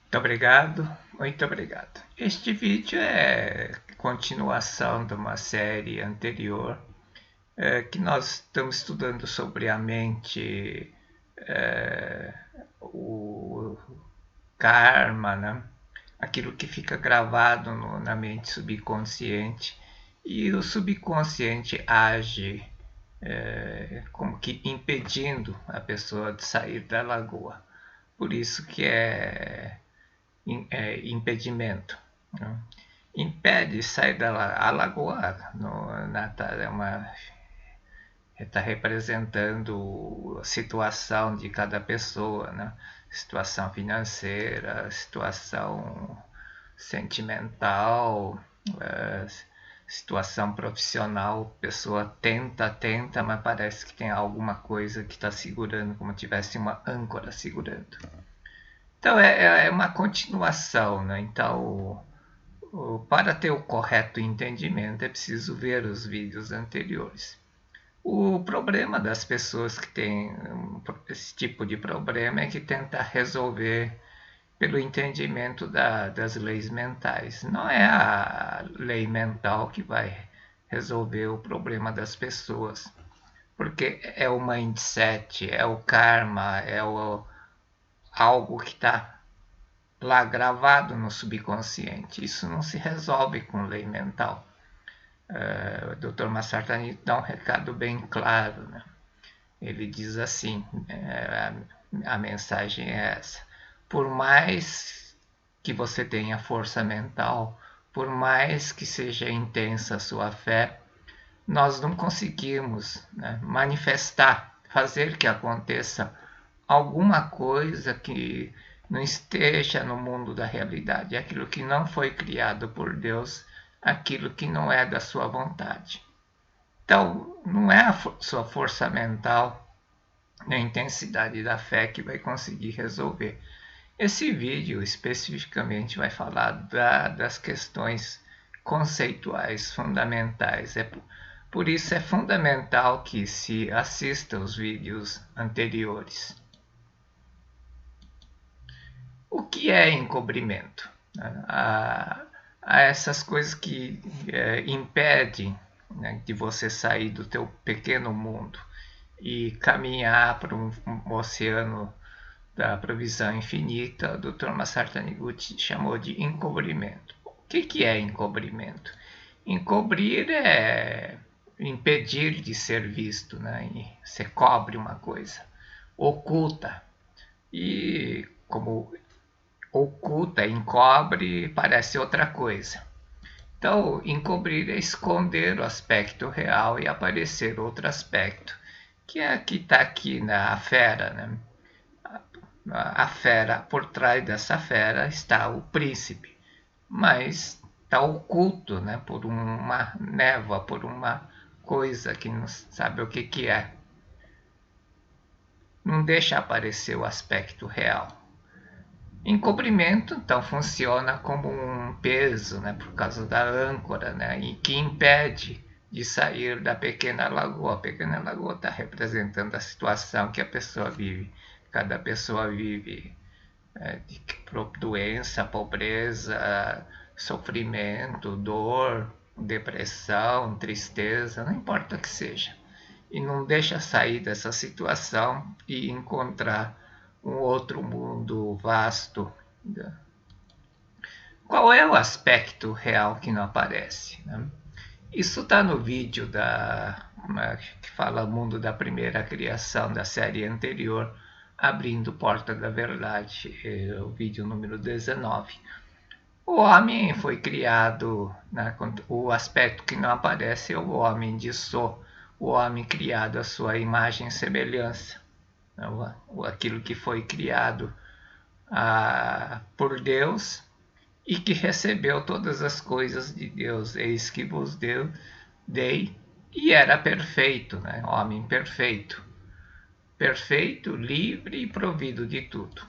Muito obrigado, muito obrigado. Este vídeo é continuação de uma série anterior que nós estamos estudando sobre a mente, o karma, né? Aquilo que fica gravado na mente subconsciente e o subconsciente age como que impedindo a pessoa de sair da lagoa. Por isso que impedimento. Né? Impede sair da a lagoa é uma está representando a situação de cada pessoa, né? Situação financeira, situação sentimental, situação profissional. A pessoa tenta, mas parece que tem alguma coisa que está segurando, como tivesse uma âncora segurando. Então é uma continuação, né? Então, para ter o correto entendimento é preciso ver os vídeos anteriores. O problema das pessoas que têm esse tipo de problema é que tenta resolver pelo entendimento das leis mentais. Não é a lei mental que vai resolver o problema das pessoas, porque é o mindset, é o karma, algo que está lá gravado no subconsciente. Isso não se resolve com lei mental. O Dr. Massartani dá um recado bem claro, né? Ele diz assim, a mensagem é essa: por mais que você tenha força mental, por mais que seja intensa a sua fé, nós não conseguimos, né, manifestar, fazer que aconteça alguma coisa que não esteja no mundo da realidade, aquilo que não foi criado por Deus, aquilo que não é da sua vontade. Então, não é a sua força mental, nem a intensidade da fé que vai conseguir resolver. Esse vídeo especificamente vai falar das questões conceituais fundamentais. Por isso é fundamental que se assista os vídeos anteriores. O que é encobrimento? Há essas coisas que impedem, né, de você sair do teu pequeno mundo e caminhar para um oceano da provisão infinita. O Dr. Masaru Taniguchi chamou de encobrimento. O que é encobrimento? Encobrir é impedir de ser visto, né? Você cobre uma coisa, oculta. E como oculta, encobre, parece outra coisa. Então, encobrir é esconder o aspecto real e aparecer outro aspecto, que é que está aqui na fera, né? A fera, por trás dessa fera está o príncipe, mas está oculto, né, por uma névoa, por uma coisa que não sabe o que é. Não deixa aparecer o aspecto real. Encobrimento, então, funciona como um peso, né, por causa da âncora, né, e que impede de sair da pequena lagoa. A pequena lagoa está representando a situação que a pessoa vive. Cada pessoa vive de doença, pobreza, sofrimento, dor, depressão, tristeza, não importa o que seja. E não deixa sair dessa situação e encontrar um outro mundo vasto. Qual é o aspecto real que não aparece? Né? Isso está no vídeo que fala o mundo da primeira criação da série anterior, Abrindo Porta da Verdade, o vídeo número 19. O homem foi criado, né, o aspecto que não aparece é o homem de So, o homem criado à sua imagem e semelhança, né, aquilo que foi criado por Deus e que recebeu todas as coisas de Deus. Eis que vos dei, e era perfeito, né, homem perfeito. Perfeito, livre e provido de tudo.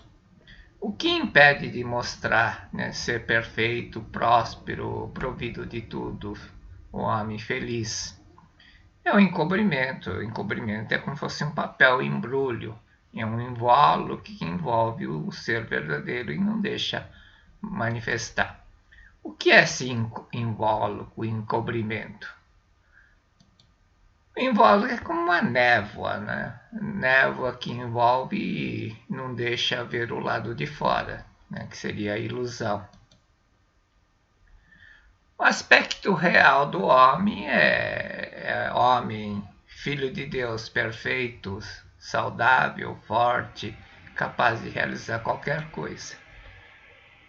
O que impede de mostrar, né, ser perfeito, próspero, provido de tudo, um homem feliz? É o encobrimento. O encobrimento é como se fosse um papel embrulho É um invólucro que envolve o ser verdadeiro e não deixa manifestar. O que é esse invólucro, encobrimento? O invólucro é como uma névoa, né? Névoa que envolve e não deixa ver o lado de fora, né? Que seria a ilusão. O aspecto real do homem é homem, filho de Deus, perfeito, saudável, forte, capaz de realizar qualquer coisa.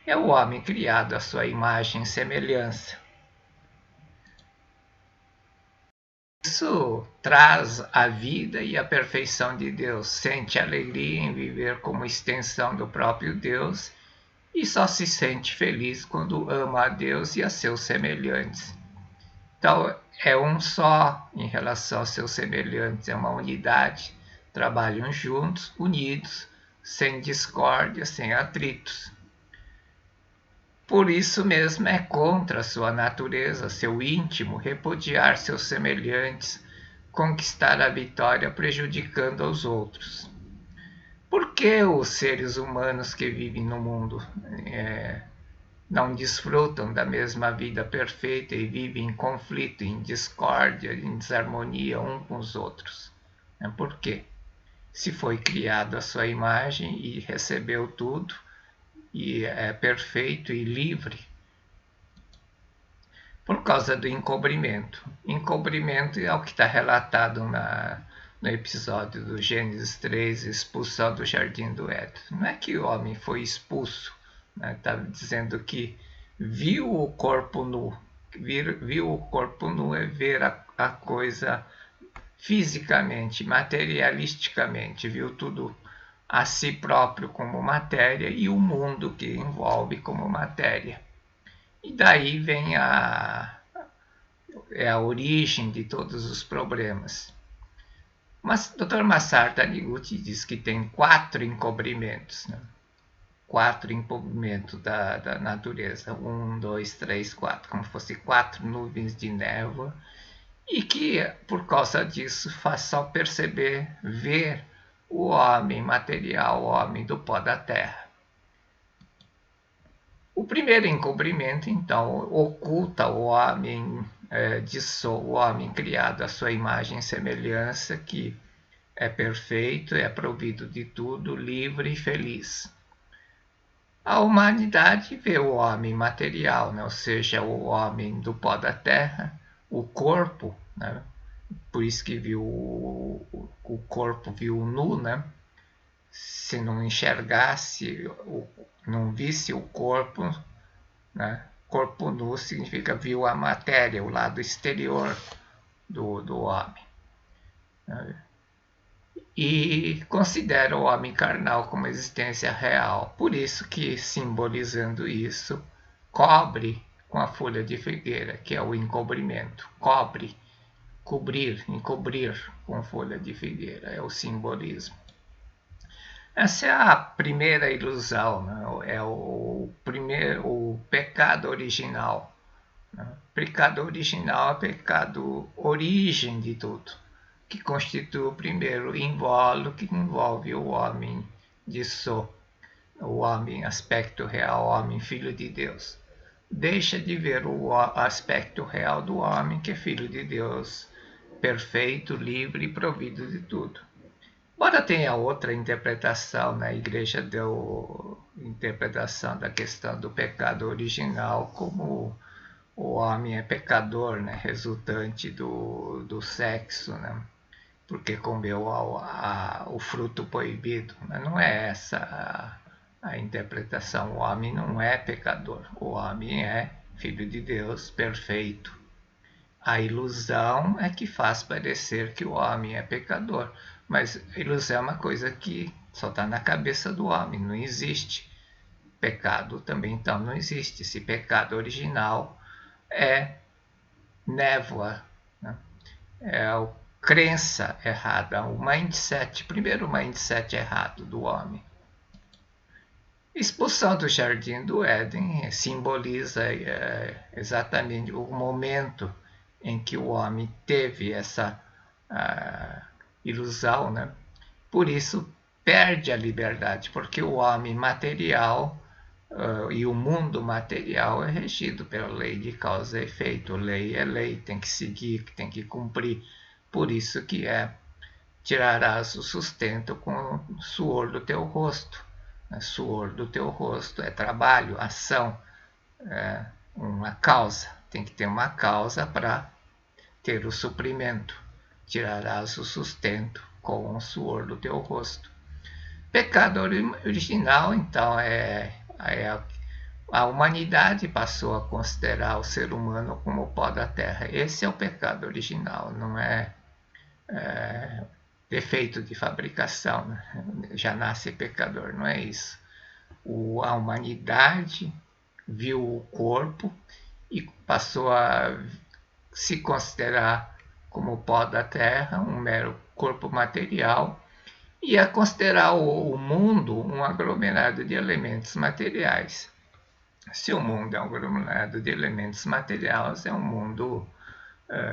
É o homem criado à sua imagem e semelhança. Isso traz a vida e a perfeição de Deus, sente alegria em viver como extensão do próprio Deus e só se sente feliz quando ama a Deus e a seus semelhantes. Então, é um só em relação aos seus semelhantes, é uma unidade, trabalham juntos, unidos, sem discórdia, sem atritos. Por isso mesmo é contra sua natureza, seu íntimo, repudiar seus semelhantes, conquistar a vitória prejudicando aos outros. Por que os seres humanos que vivem no mundo não desfrutam da mesma vida perfeita e vivem em conflito, em discórdia, em desarmonia uns com os outros? Por quê? Se foi criado à sua imagem e recebeu tudo, e é perfeito e livre, por causa do encobrimento. Encobrimento é o que está relatado no episódio do Gênesis 3, expulsão do jardim do Éden. Não é que o homem foi expulso, está dizendo que viu o corpo nu. Viu o corpo nu é ver a coisa fisicamente, materialisticamente, viu tudo a si próprio como matéria e o mundo que envolve como matéria. E daí vem a origem de todos os problemas. Mas Dr. Massar Taniguchi diz que tem 4 encobrimentos, né? 4 encobrimentos da natureza, 1, 2, 3, 4, como se fosse 4 nuvens de névoa, e que por causa disso faz só perceber, ver o homem material, o homem do pó da terra. O primeiro encobrimento, então, oculta o homem o homem criado à sua imagem e semelhança, que é perfeito, é provido de tudo, livre e feliz. A humanidade vê o homem material, né? Ou seja, o homem do pó da terra, o corpo, né? Por isso que viu o corpo viu nu, né? Se não enxergasse, não visse o corpo, né? Corpo nu significa viu a matéria, o lado exterior do homem. Né? E considera o homem carnal como existência real. Por isso que, simbolizando isso, cobre com a folha de figueira, que é o encobrimento. Cobre, cobrir, encobrir com folha de figueira, é o simbolismo. Essa é a primeira ilusão, né? É o pecado original. Né? Pecado original é pecado origem de tudo, que constitui o primeiro invólucro que envolve o homem de o homem aspecto real, o homem filho de Deus. Deixa de ver o aspecto real do homem, que é filho de Deus, perfeito, livre e provido de tudo. Embora tenha outra interpretação, né? A igreja deu interpretação da questão do pecado original como o homem é pecador, né? Resultante do sexo, né? Porque comeu o fruto proibido. Mas não é essa a interpretação. O homem não é pecador. O homem é filho de Deus, perfeito. A ilusão é que faz parecer que o homem é pecador, mas a ilusão é uma coisa que só está na cabeça do homem, não existe. Pecado também então não existe. Esse pecado original é névoa, né? É a crença errada, o mindset, primeiro o mindset errado do homem. Expulsão do jardim do Éden simboliza exatamente o momento em que o homem teve essa ilusão, né? Por isso perde a liberdade, porque o homem material e o mundo material é regido pela lei de causa e efeito. Lei é lei, tem que seguir, tem que cumprir. Por isso que tirarás o sustento com o suor do teu rosto. Suor do teu rosto é trabalho, ação, uma causa. Tem que ter uma causa para ter o suprimento. Tirarás o sustento com o suor do teu rosto. Pecado original, então, a humanidade passou a considerar o ser humano como o pó da terra. Esse é o pecado original, não é defeito de fabricação, né? Já nasce pecador, não é isso. A humanidade viu o corpo e passou a se considerar como pó da terra, um mero corpo material, e a considerar o mundo um aglomerado de elementos materiais. Se o mundo é um aglomerado de elementos materiais, é um mundo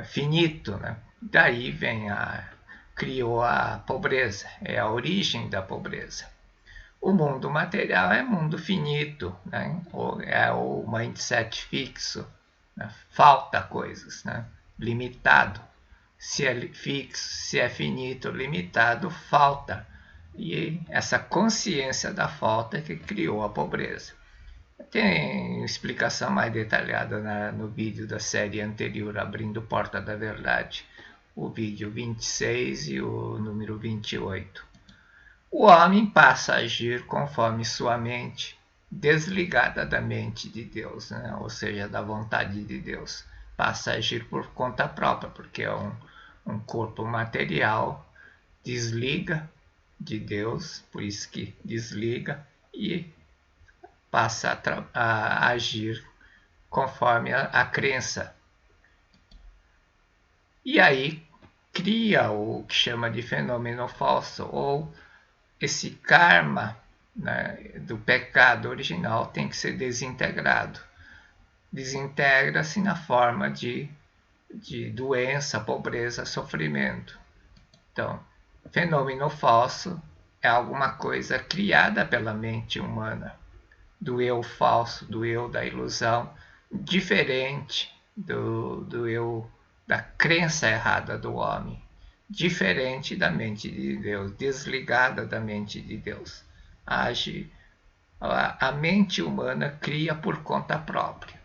finito, né? Daí criou a pobreza, é a origem da pobreza. O mundo material é mundo finito, né? É o mindset fixo, né? Falta coisas, né? Limitado. Se é fixo, se é finito, limitado, falta. E essa consciência da falta que criou a pobreza. Tem explicação mais detalhada no vídeo da série anterior, Abrindo Porta da Verdade, o vídeo 26 e o número 28. O homem passa a agir conforme sua mente, desligada da mente de Deus, né? Ou seja, da vontade de Deus. Passa a agir por conta própria, porque é um corpo material, desliga de Deus, por isso que desliga, e passa a agir conforme a crença. E aí cria o que chama de fenômeno falso, ou esse karma, né, do pecado original tem que ser desintegrado. Desintegra-se na forma de doença, pobreza, sofrimento. Então, fenômeno falso é alguma coisa criada pela mente humana, do eu falso, do eu da ilusão, diferente do eu da crença errada do homem, diferente da mente de Deus, desligada da mente de Deus. A mente humana cria por conta própria,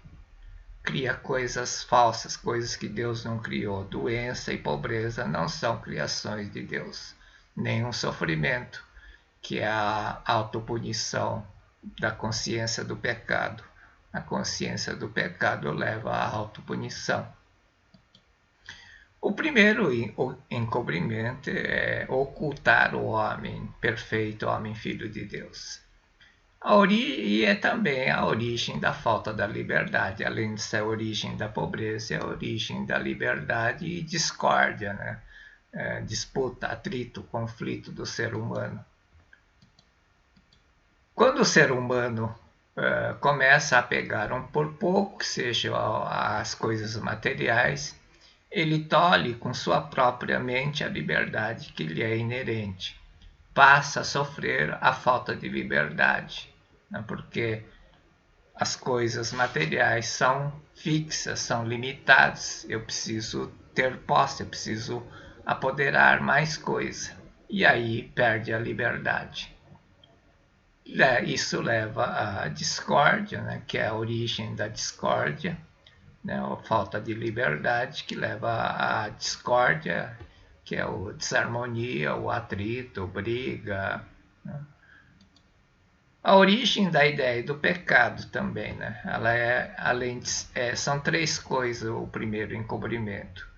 cria coisas falsas, coisas que Deus não criou. Doença e pobreza não são criações de Deus, nem um sofrimento, que é a autopunição da consciência do pecado. A consciência do pecado leva à autopunição. O primeiro encobrimento é ocultar o homem perfeito, o homem filho de Deus. E é também a origem da falta da liberdade, além de ser a origem da pobreza, é a origem da liberdade e discórdia, né? Disputa, atrito, conflito do ser humano. Quando o ser humano começa a pegar por pouco, que sejam as coisas materiais, ele tolhe com sua própria mente a liberdade que lhe é inerente. Passa a sofrer a falta de liberdade, né? Porque as coisas materiais são fixas, são limitadas. Eu preciso ter posse, eu preciso apoderar mais coisa. E aí perde a liberdade. Isso leva à discórdia, né? Que é a origem da discórdia, né? A falta de liberdade que leva à discórdia, que é a desarmonia, o atrito, briga, né? A origem da ideia do pecado também, né? Ela são três coisas. O primeiro encobrimento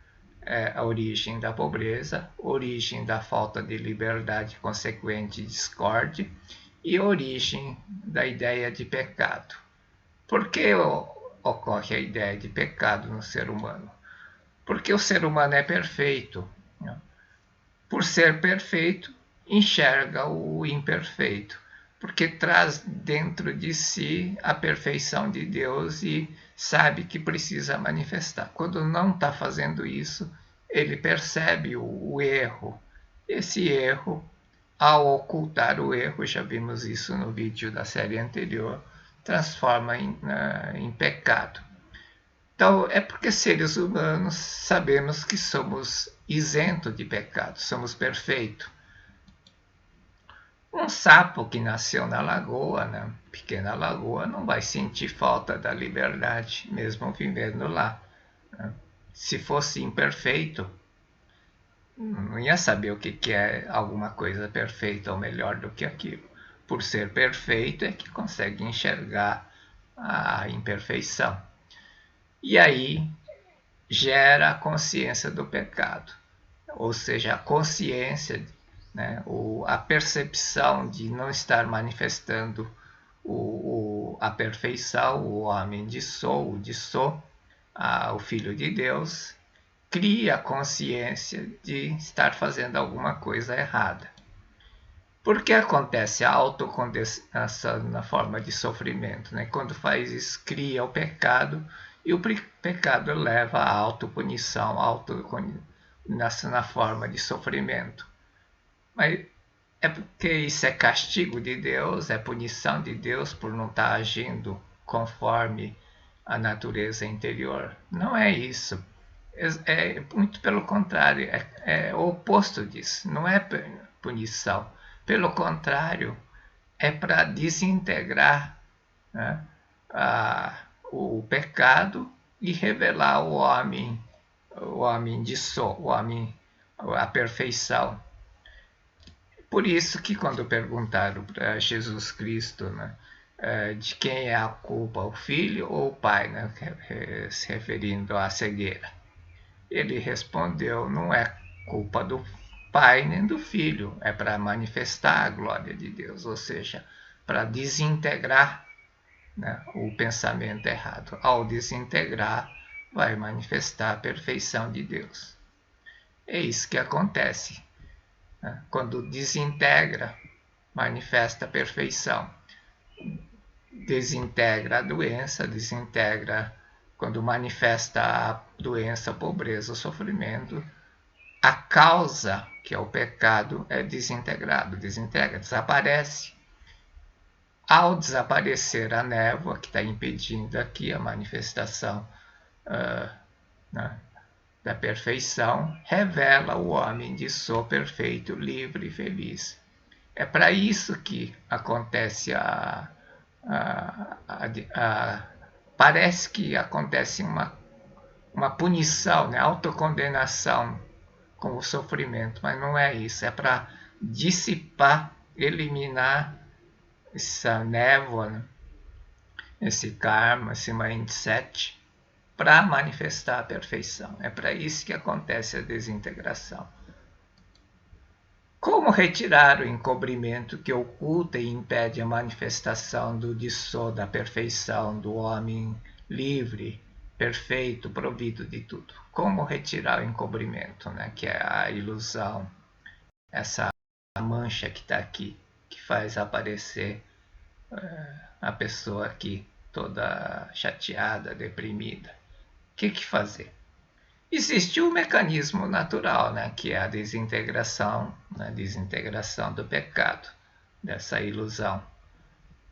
é a origem da pobreza, a origem da falta de liberdade consequente discórdia e a origem da ideia de pecado. Por que ocorre a ideia de pecado no ser humano? Porque o ser humano é perfeito, né? Por ser perfeito, enxerga o imperfeito, porque traz dentro de si a perfeição de Deus e sabe que precisa manifestar. Quando não está fazendo isso, ele percebe o erro. Esse erro ao ocultar o erro, já vimos isso no vídeo da série anterior, transforma em pecado. Então, é porque seres humanos sabemos que somos isentos de pecado, somos perfeitos. Um sapo que nasceu na lagoa, na pequena lagoa, não vai sentir falta da liberdade, mesmo vivendo lá. Se fosse imperfeito, não ia saber o que é alguma coisa perfeita ou melhor do que aquilo. Por ser perfeito é que consegue enxergar a imperfeição. E aí gera a consciência do pecado, ou seja, a consciência, né, a percepção de não estar manifestando a perfeição, o homem de Sou, o Filho de Deus, cria a consciência de estar fazendo alguma coisa errada. Por que acontece a autocondenação na forma de sofrimento? Né? Quando faz isso, cria o pecado, e o pecado leva à autopunição, autocondenação na forma de sofrimento. Mas é porque isso é castigo de Deus, é punição de Deus por não estar agindo conforme a natureza interior. Não é isso. É muito pelo contrário, é o oposto disso. Não é punição. Pelo contrário, é para desintegrar, né, o pecado e revelar o homem de Sou, a perfeição. Por isso que quando perguntaram para Jesus Cristo, né, de quem é a culpa, o filho ou o pai, né, se referindo à cegueira, ele respondeu: não é culpa do pai nem do filho, é para manifestar a glória de Deus, ou seja, para desintegrar, né, o pensamento errado. Ao desintegrar, vai manifestar a perfeição de Deus. É isso que acontece. Quando desintegra, manifesta a perfeição. Desintegra a doença, quando manifesta a doença, a pobreza, o sofrimento, a causa, que é o pecado, é desintegrado, desaparece. Ao desaparecer a névoa, que está impedindo aqui a manifestação né, da perfeição, revela o homem de Sou perfeito, livre e feliz. É para isso que acontece parece que acontece uma punição, né? Autocondenação com o sofrimento, mas não é isso, é para dissipar, eliminar essa névoa, né? Esse karma, esse mindset, para manifestar a perfeição. É para isso que acontece a desintegração. Como retirar o encobrimento que oculta e impede a manifestação do Dissô, da perfeição, do homem livre, perfeito, provido de tudo? Como retirar o encobrimento, né? Que é a ilusão, essa mancha que está aqui, que faz aparecer a pessoa aqui toda chateada, deprimida. O que fazer? Existe um mecanismo natural, né, que é a desintegração, né, desintegração do pecado, dessa ilusão.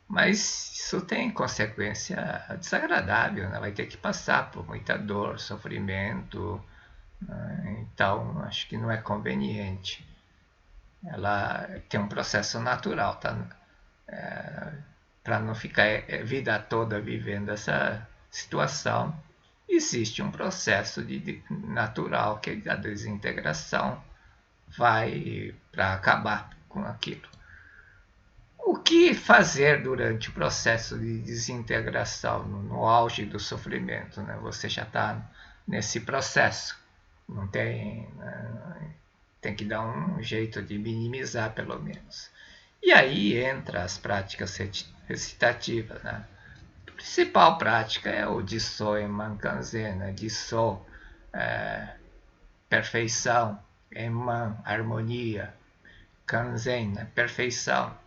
Mas isso tem consequência desagradável, né? Vai ter que passar por muita dor, sofrimento, né? Então acho que não é conveniente. Ela tem um processo natural, tá? Para não ficar a vida toda vivendo essa situação, existe um processo natural que é a desintegração, vai para acabar com aquilo. O que fazer durante o processo de desintegração, no auge do sofrimento? Né? Você já está nesse processo, não tem, tem que dar um jeito de minimizar pelo menos. E aí entra as práticas recitativas, né? A principal prática é o Dissô e Mankanzen, né? Dissô, perfeição, Emman, harmonia, Kanzen, né? Perfeição,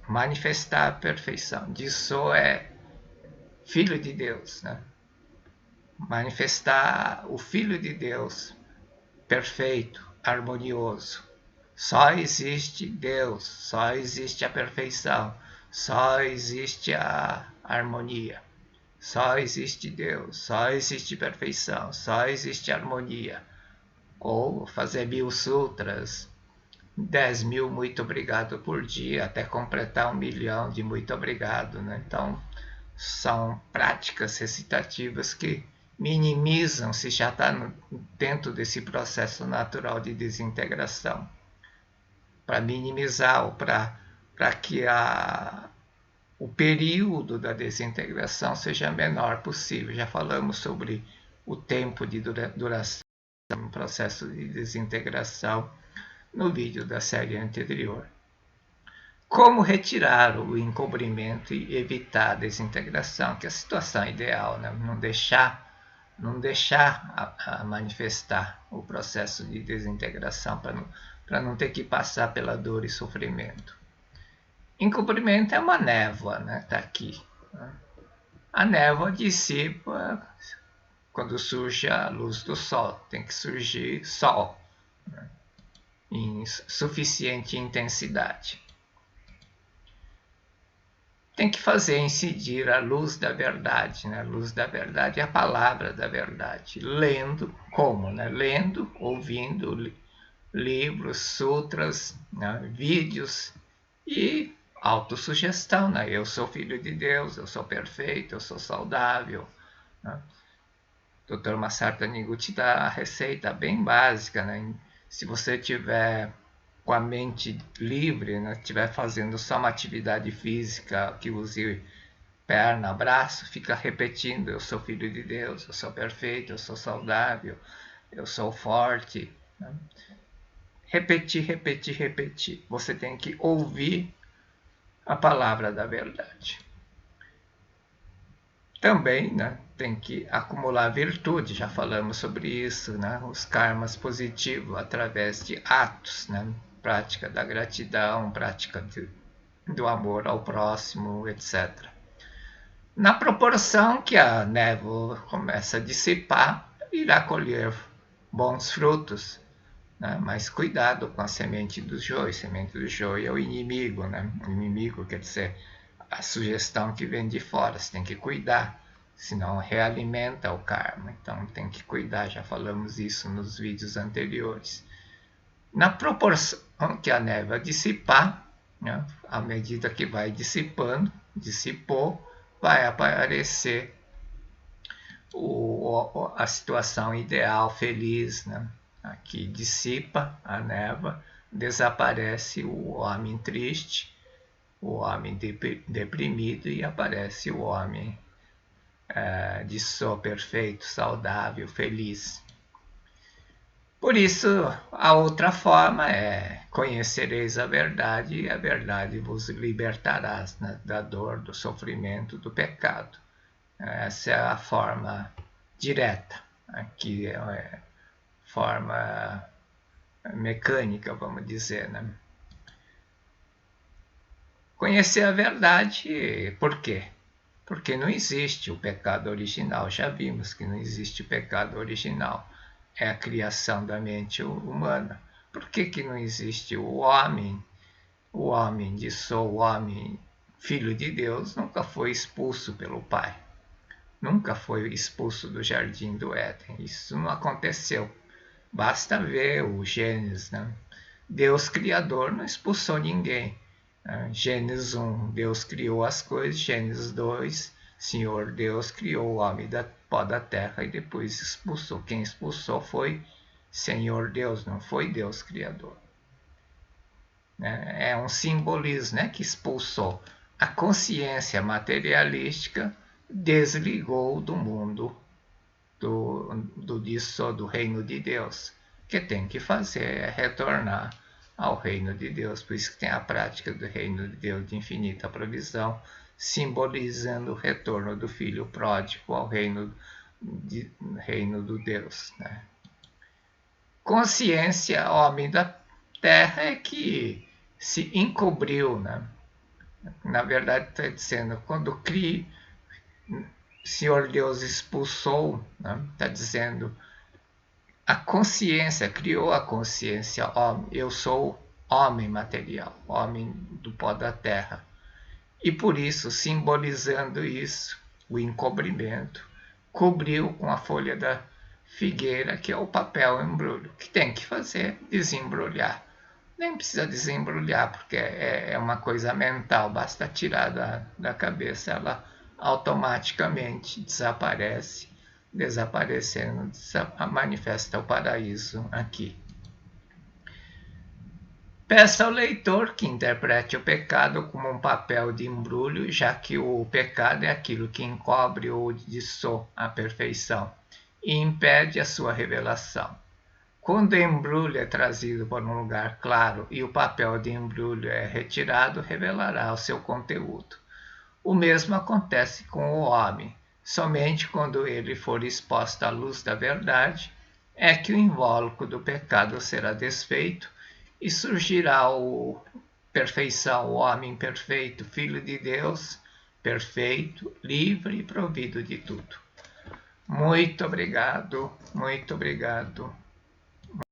manifestar a perfeição. Dissô é Filho de Deus, né? Manifestar o Filho de Deus perfeito, harmonioso. Só existe Deus, só existe a perfeição, só existe a harmonia. Só existe Deus, só existe perfeição, só existe harmonia. Ou fazer 1000 sutras, 10.000 muito obrigado por dia, até completar 1 milhão de muito obrigado. Né? Então, são práticas recitativas que minimizam se já está dentro desse processo natural de desintegração. Para minimizar, ou para que o período da desintegração seja menor possível. Já falamos sobre o tempo de duração do processo de desintegração no vídeo da série anterior. Como retirar o encobrimento e evitar a desintegração, que é a situação ideal, né? Não deixar a manifestar o processo de desintegração para não ter que passar pela dor e sofrimento. Encobrimento é uma névoa, né? Tá aqui. Né? A névoa dissipa quando surge a luz do sol. Tem que surgir sol, né? Em suficiente intensidade. Tem que fazer incidir a luz da verdade, né? A luz da verdade é a palavra da verdade. Lendo, como? Né? Lendo, ouvindo livros, sutras, né? Vídeos e autossugestão. Né? Eu sou filho de Deus, eu sou perfeito, eu sou saudável. Né? Dr. Masaru Taniguchi dá a receita bem básica. Né? Se você tiver com a mente livre, né, estiver fazendo só uma atividade física que use perna, braço, fica repetindo: eu sou filho de Deus, eu sou perfeito, eu sou saudável, eu sou forte. Né? Repetir, repetir, repetir. Você tem que ouvir a palavra da verdade. Também, né, tem que acumular virtude, já falamos sobre isso, né, os karmas positivos através de atos, né, prática da gratidão, prática do amor ao próximo, etc. Na proporção que a névoa começa a dissipar, irá colher bons frutos, né? Mas cuidado com a semente do joio. A semente do joio é o inimigo, né? O inimigo quer dizer a sugestão que vem de fora. Você tem que cuidar, senão realimenta o karma. Então tem que cuidar, já falamos isso nos vídeos anteriores. Na proporção que a névoa dissipar, né? À medida que vai dissipando, dissipou, vai aparecer a situação ideal, feliz, né? Aqui dissipa a névoa, desaparece o homem triste, o homem deprimido, e aparece o homem de sou perfeito, saudável, feliz. Por isso, a outra forma é: conhecereis a verdade e a verdade vos libertará, né, da dor, do sofrimento, do pecado. Essa é a forma direta. Aqui é forma mecânica, vamos dizer, né? Conhecer a verdade, por quê? Porque não existe o pecado original. Já vimos que não existe o pecado original. É a criação da mente humana. Por que não existe o homem? O homem de sou homem, filho de Deus, nunca foi expulso pelo Pai. Nunca foi expulso do jardim do Éden. Isso não aconteceu. Basta ver o Gênesis, né? Deus Criador não expulsou ninguém. Gênesis 1, Deus criou as coisas. Gênesis 2, Senhor Deus criou o homem da pó da terra e depois expulsou. Quem expulsou foi Senhor Deus, não foi Deus Criador. É um simbolismo, né, que expulsou. A consciência materialística desligou do mundo do reino de Deus. O que tem que fazer é retornar ao reino de Deus. Por isso que tem a prática do reino de Deus de infinita provisão, simbolizando o retorno do filho pródigo ao reino do Deus. Né? Consciência, homem da terra, é que se encobriu. Né? Na verdade, está dizendo, quando Senhor Deus expulsou, né? Está dizendo, a consciência, criou a consciência, ó, eu sou homem material, homem do pó da terra. E por isso, simbolizando isso, o encobrimento, cobriu com a folha da figueira, que é o papel embrulho, que tem que fazer desembrulhar. Nem precisa desembrulhar, porque é uma coisa mental, basta tirar da cabeça, ela automaticamente desaparece, desaparecendo, manifesta o paraíso aqui. Peça ao leitor que interprete o pecado como um papel de embrulho, já que o pecado é aquilo que encobre ou dissolve a perfeição e impede a sua revelação. Quando o embrulho é trazido para um lugar claro e o papel de embrulho é retirado, revelará o seu conteúdo. O mesmo acontece com o homem. Somente quando ele for exposto à luz da verdade é que o invólucro do pecado será desfeito e surgirá o perfeição, o homem perfeito, filho de Deus, perfeito, livre e provido de tudo. Muito obrigado, muito obrigado.